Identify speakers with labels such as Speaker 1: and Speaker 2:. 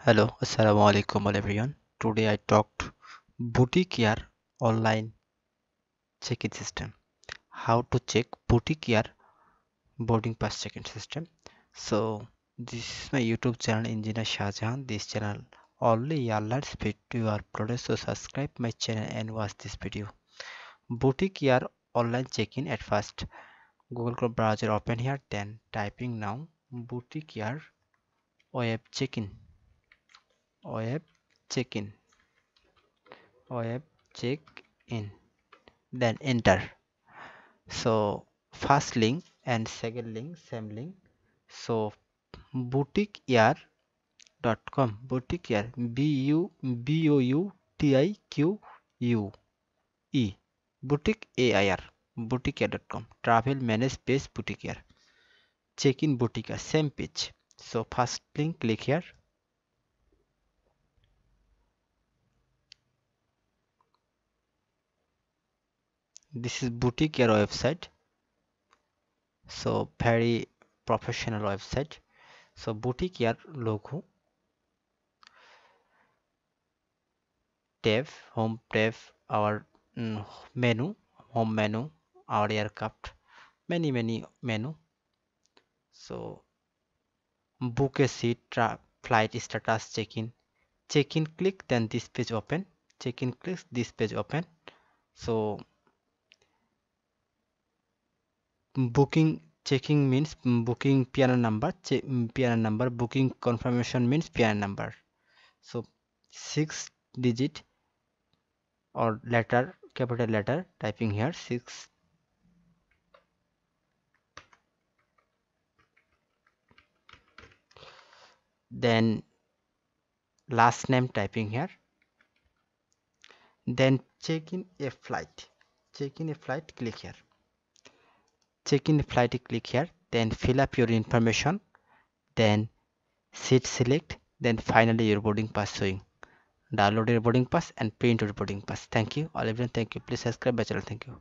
Speaker 1: Hello, Assalamu alaikum all everyone. Today I talked boutique air online check-in system. How to check boutique air boarding pass check-in system. So this is my YouTube channel Engineer Shahjahan. This channel only airlines video are uploaded. So subscribe my channel and watch this video. Boutique air online check-in at first. Google Chrome browser open here. Then typing now boutique air web check-in. Web check-in. Web check-in. Then enter. So first link and second link same link. So boutiqueair.com, boutiqueair, BOUTIQUE, boutique AIR, boutiqueair.com, travel manage page boutiqueair, check in boutiqueair, same page. So first link, click here. This is boutiqueair website. So very professional website. So boutiqueair logo, tab, home tab, our menu, home menu, our aircraft, many menu. So book a seat, flight status, check-in, click, then this page open, check-in, click, this page open. So booking, checking means booking PNR number, PNR number, booking confirmation means PNR number. So 6 digit or letter, capital letter, typing here 6. Then last name typing here. Then check in a flight, click here, check in a flight, click here, then fill up your information, then seat select, then finally your boarding pass showing. Download your boarding pass and print your boarding pass. Thank you all everyone. Thank you. Please subscribe my channel. Thank you.